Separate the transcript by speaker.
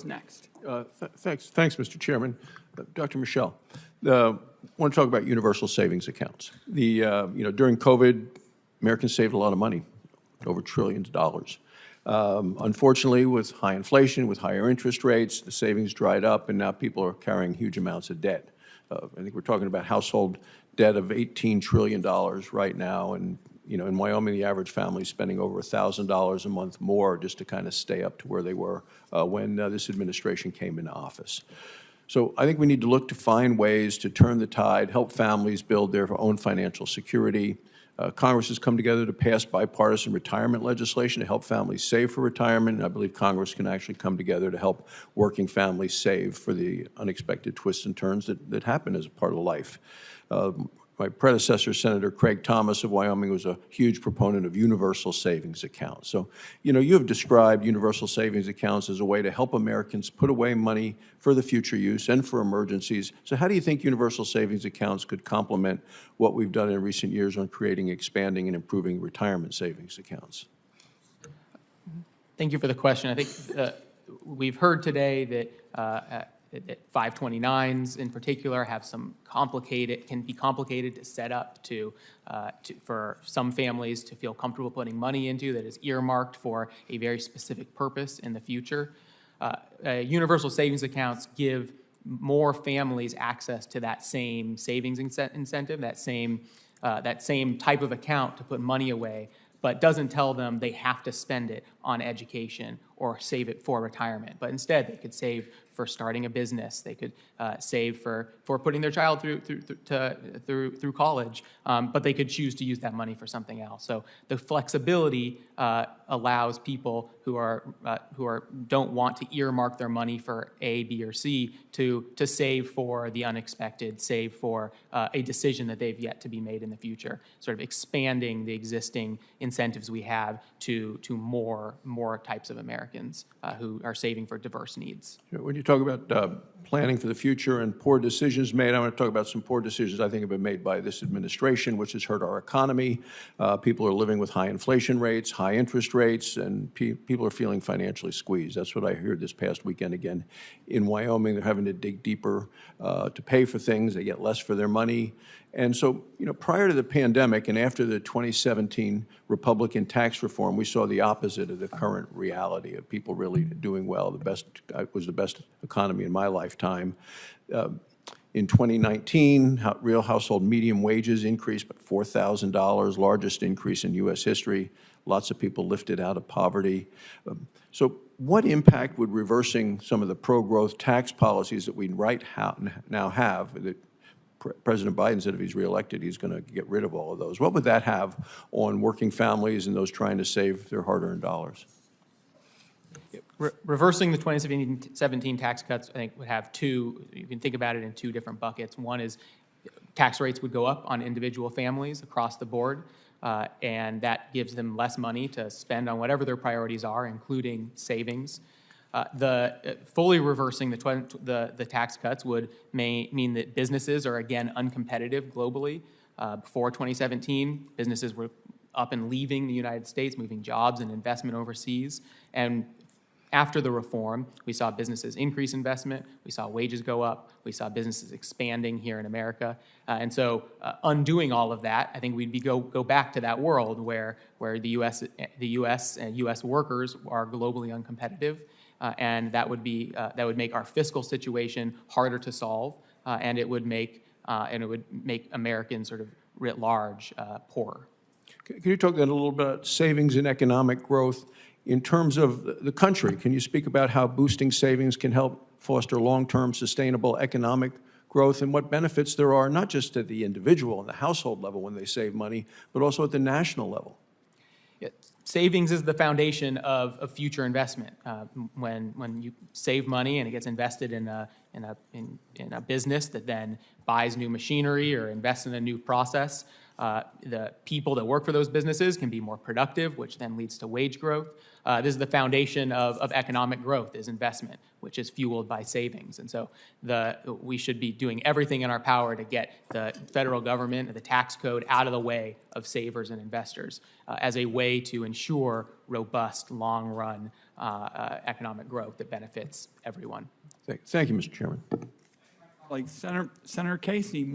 Speaker 1: what's next.
Speaker 2: Thanks, Mr. Chairman. Dr. Michel, I want to talk about universal savings accounts. During COVID, Americans saved a lot of money, over trillions of dollars. Unfortunately, with high inflation, with higher interest rates, the savings dried up, and now people are carrying huge amounts of debt. I think we're talking about household debt of $18 trillion right now, and in Wyoming, the average family is spending over $1,000 a month more just to kind of stay up to where they were when this administration came into office. So I think we need to look to find ways to turn the tide, help families build their own financial security. Congress has come together to pass bipartisan retirement legislation to help families save for retirement, and I believe Congress can actually come together to help working families save for the unexpected twists and turns that happen as a part of life. My predecessor, Senator Craig Thomas of Wyoming, was a huge proponent of universal savings accounts. So, you have described universal savings accounts as a way to help Americans put away money for the future use and for emergencies. So how do you think universal savings accounts could complement what we've done in recent years on creating, expanding, and improving retirement savings accounts?
Speaker 1: Thank you for the question. I think we've heard today that 529s in particular have some can be complicated to set up for some families to feel comfortable putting money into that is earmarked for a very specific purpose in the future. Universal savings accounts give more families access to that same savings incentive, that same type of account to put money away, but doesn't tell them they have to spend it on education or save it for retirement. But instead, they could save for starting a business. They could save for putting their child through college, but they could choose to use that money for something else. So the flexibility allows people who don't want to earmark their money for A, B, or C to save for the unexpected, save for a decision that they've yet to be made in the future, sort of expanding the existing incentives we have to more types of Americans who are saving for diverse needs.
Speaker 2: When you talk about planning for the future and poor decisions made, I want to talk about some poor decisions I think have been made by this administration, which has hurt our economy. People are living with high inflation rates, high interest rates, and people are feeling financially squeezed. That's what I heard this past weekend again in Wyoming. They're having to dig deeper to pay for things. They get less for their money. And so, prior to the pandemic and after the 2017 Republican tax reform, we saw the opposite of the current reality of people really doing well. It was the best economy in my lifetime. In 2019, real household median wages increased by $4,000, largest increase in U.S. history. Lots of people lifted out of poverty. So what impact would reversing some of the pro-growth tax policies that we now have, that President Biden said if he's reelected, he's going to get rid of all of those. What would that have on working families and those trying to save their hard-earned dollars?
Speaker 1: Reversing the 2017 tax cuts, I think, would have you can think about it in two different buckets. One is tax rates would go up on individual families across the board, and that gives them less money to spend on whatever their priorities are, including savings. Fully reversing the tax cuts would mean that businesses are again uncompetitive globally. Before 2017, businesses were up and leaving the United States, moving jobs and investment overseas. And after the reform, we saw businesses increase investment, we saw wages go up, we saw businesses expanding here in America. And so undoing all of that, I think we'd go back to that world where the U.S. and U.S. workers are globally uncompetitive. And that would make our fiscal situation harder to solve, and it would make Americans sort of writ large poorer.
Speaker 2: Can you talk then a little bit about savings and economic growth in terms of the country? Can you speak about how boosting savings can help foster long-term sustainable economic growth and what benefits there are, not just at the individual and the household level when they save money, but also at the national level?
Speaker 1: Savings is the foundation of future investment. When you save money and it gets invested in a business that then buys new machinery or invests in a new process, the people that work for those businesses can be more productive, which then leads to wage growth. This is the foundation of economic growth, is investment, which is fueled by savings. And so we should be doing everything in our power to get the federal government and the tax code out of the way of savers and investors as a way to ensure robust, long-run economic growth that benefits everyone.
Speaker 2: Thank you, Mr. Chairman.
Speaker 3: Like Senator Casey